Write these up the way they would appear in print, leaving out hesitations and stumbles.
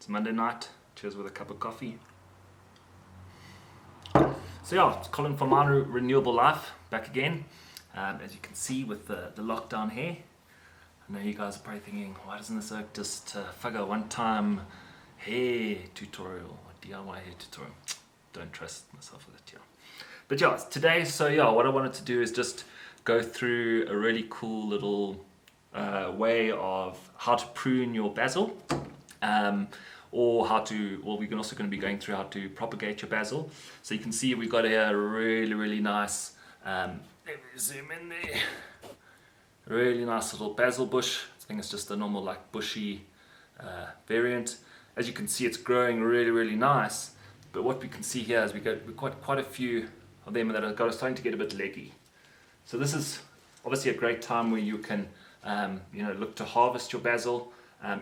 It's Monday night. Cheers with a cup of coffee. So yeah, it's Colin from Renewable Life back again. As you can see with the lockdown here, I know you guys are probably thinking, why doesn't this work just figure one-time hair tutorial or DIY hair tutorial? Don't trust myself with it, yeah. But yeah, today, what I wanted to do is just go through a really cool little way of how to prune your basil. Or we're also going to be going through how to propagate your basil. So you can see we've got here a really nice, let me zoom in there, really nice little basil bush. I think it's just a normal like bushy variant. As you can see, it's growing really nice. But what we can see here is we've got quite a few of them that are starting to get a bit leggy. So this is obviously a great time where you can look to harvest your basil.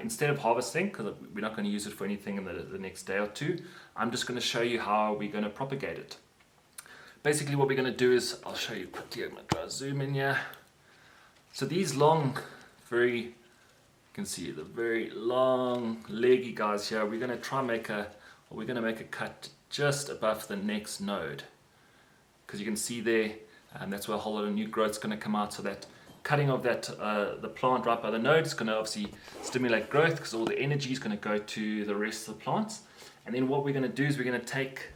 Instead of harvesting, because we're not going to use it for anything in the next day or two, I'm just going to show you how we're going to propagate it. Basically what we're going to do is, I'll show you quickly, I'm going to try to zoom in here. So these long, you can see the very long, leggy guys here, we're going to try and make a cut just above the next node. Because you can see there, that's where a whole lot of new growth is going to come out, so that cutting of that the plant right by the node is going to obviously stimulate growth because all the energy is going to go to the rest of the plants. And then what we're going to do is we're going to take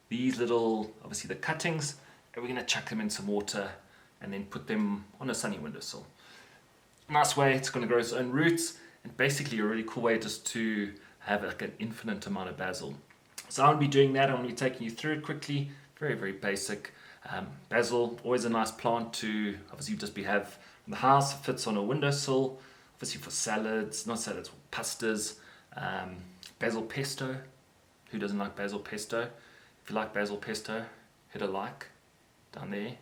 these little, obviously the cuttings, and we're going to chuck them in some water and then put them on a sunny windowsill. Nice way, it's going to grow its own roots, and basically a really cool way just to have like an infinite amount of basil. So I'll be doing that. I'm going to be taking you through it quickly. Very basic. Basil, always a nice plant to obviously just have in the house. It fits on a windowsill, obviously for salads, not salads, pastas. Basil pesto, who doesn't like basil pesto? If you like basil pesto, hit a like down there.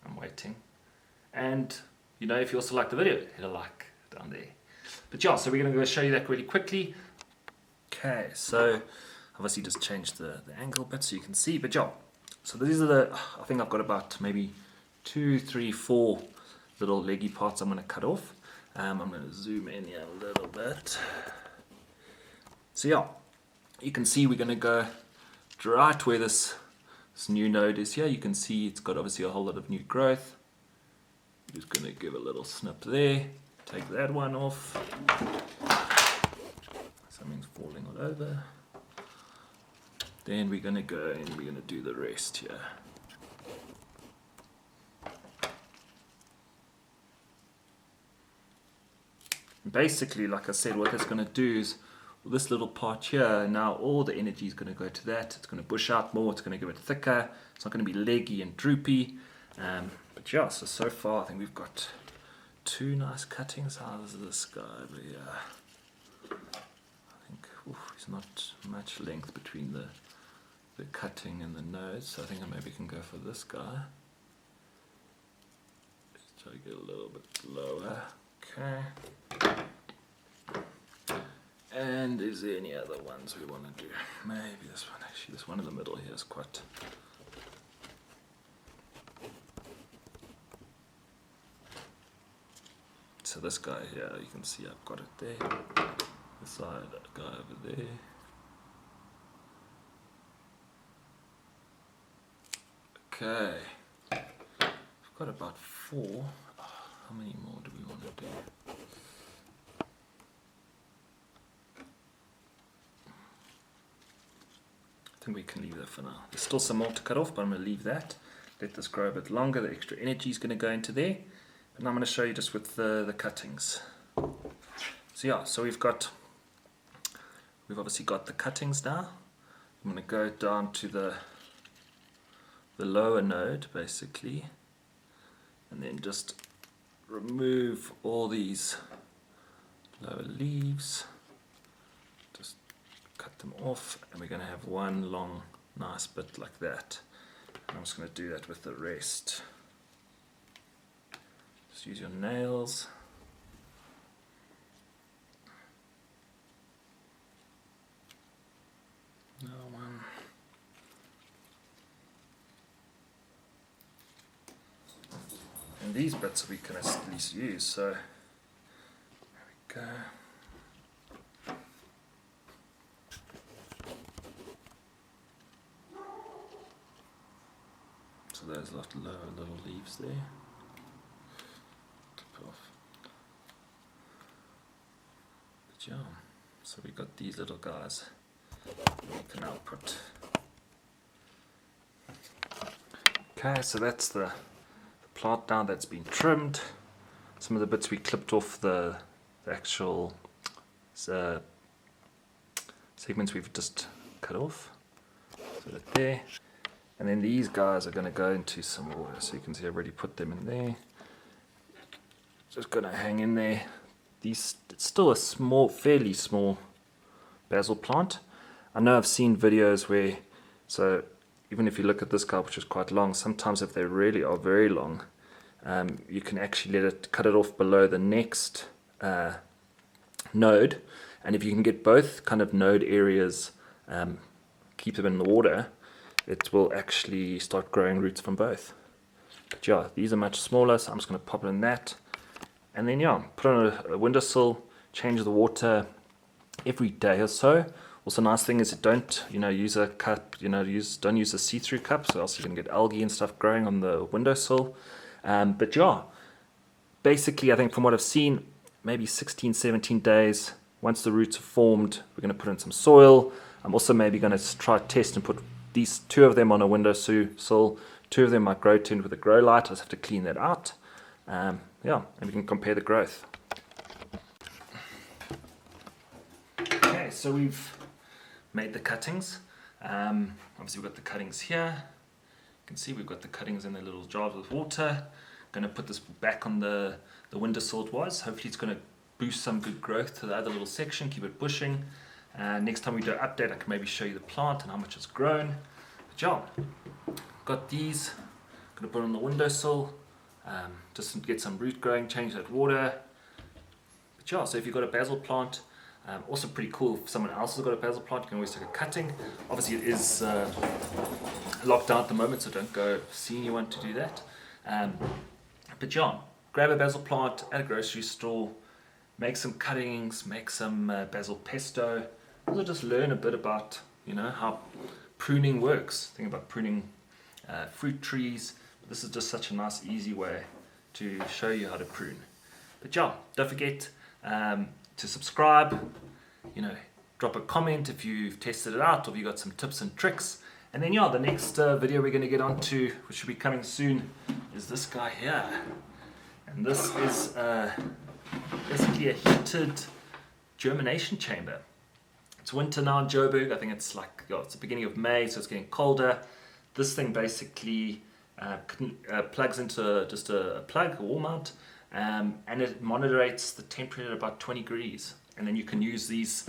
I'm waiting. And if you also like the video, hit a like down there. But yeah, so we're going to go show you that really quickly. Okay, so obviously just change the angle a bit so you can see, but yeah. So these are I think I've got about maybe 2, 3, 4 little leggy parts I'm going to cut off. I'm going to zoom in here a little bit. So yeah, you can see we're going to go right where this new node is here. You can see it's got obviously a whole lot of new growth. I'm just going to give a little snip there, take that one off. Something's falling all over. Then we're going to go and we're going to do the rest here. Basically, like I said, what that's going to do is this little part here, now all the energy is going to go to that. It's going to bush out more, it's going to give it thicker. It's not going to be leggy and droopy. But yeah, so far I think we've got 2 nice cuttings. How's this guy over here? I think there's not much length between the cutting and the nodes, so I think I maybe can go for this guy. Let's try to get a little bit lower. Okay. And is there any other ones we want to do? Maybe this one, actually. This one in the middle here is quite... So this guy here, you can see I've got it there. The side guy over there. Okay, we've got about 4. How many more do we want to do? I think we can leave that for now. There's still some more to cut off, but I'm going to leave that. Let this grow a bit longer. The extra energy is going to go into there. And now I'm going to show you just with the cuttings. So yeah, so we've obviously got the cuttings now. I'm going to go down to the lower node basically, and then just remove all these lower leaves, just cut them off, and we're going to have one long nice bit like that. And I'm just going to do that with the rest. Just use your nails. Another one. And these bits we can at least use, so there we go. So there's a lot of little leaves there. Clip off. But yeah, so we got these little guys we can output. Okay, so that's the plant now that's been trimmed. Some of the bits we clipped off the actual segments we've just cut off. So that there. And then these guys are going to go into some water. So you can see I've already put them in there. Just going to hang in there. It's still a fairly small basil plant. I know I've seen videos where, so even if you look at this guy, which is quite long, sometimes if they really are very long, you can actually cut it off below the next node. And if you can get both kind of node areas, keep them in the water, it will actually start growing roots from both. But yeah, these are much smaller, so I'm just going to pop it in that. And then yeah, put on a windowsill, change the water every day or so. Also, nice thing is don't use a cup, don't use a see-through cup, so else you can get algae and stuff growing on the windowsill. But yeah, basically I think from what I've seen, maybe 16, 17 days, once the roots are formed, we're going to put in some soil. I'm also maybe going to try test and put these 2 of them on a windowsill. 2 of them might grow tin with a grow light. I just have to clean that out. Yeah, and we can compare the growth. Okay, so we've made the cuttings. Obviously we've got the cuttings here. You can see we've got the cuttings in the little jars with water. Going to put this back on the windowsill it was. Hopefully it's going to boost some good growth to the other little section, keep it bushing. Next time we do an update, I can maybe show you the plant and how much it's grown. But yeah, got these. Going to put on the windowsill, just to get some root growing, change that water. But yeah, so if you've got a basil plant, also pretty cool if someone else has got a basil plant, you can always take a cutting. Obviously it is locked down at the moment, so don't go seeing anyone to do that. But yeah, grab a basil plant at a grocery store, make some cuttings, make some basil pesto. Also just learn a bit about how pruning works. Think about pruning fruit trees. This is just such a nice easy way to show you how to prune. But yeah, don't forget to subscribe, drop a comment if you've tested it out or if you've got some tips and tricks. And then yeah, the next video we're going to get onto, which should be coming soon, is this guy here. And this is basically a heated germination chamber. It's winter now in Joburg. I think it's it's the beginning of May, so it's getting colder. This thing basically plugs into just a plug, a wall mount, and it moderates the temperature at about 20 degrees. And then you can use these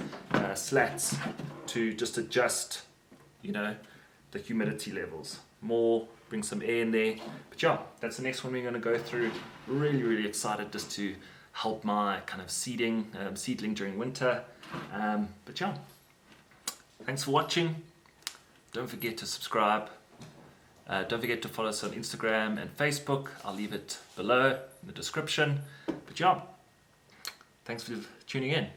slats to just adjust, the humidity levels. Bring some air in there. But yeah, that's the next one we're going to go through. Really, really excited just to help my kind of seedling during winter. But yeah, thanks for watching. Don't forget to subscribe. Don't forget to follow us on Instagram and Facebook. I'll leave it below in the description. But yeah, thanks for tuning in.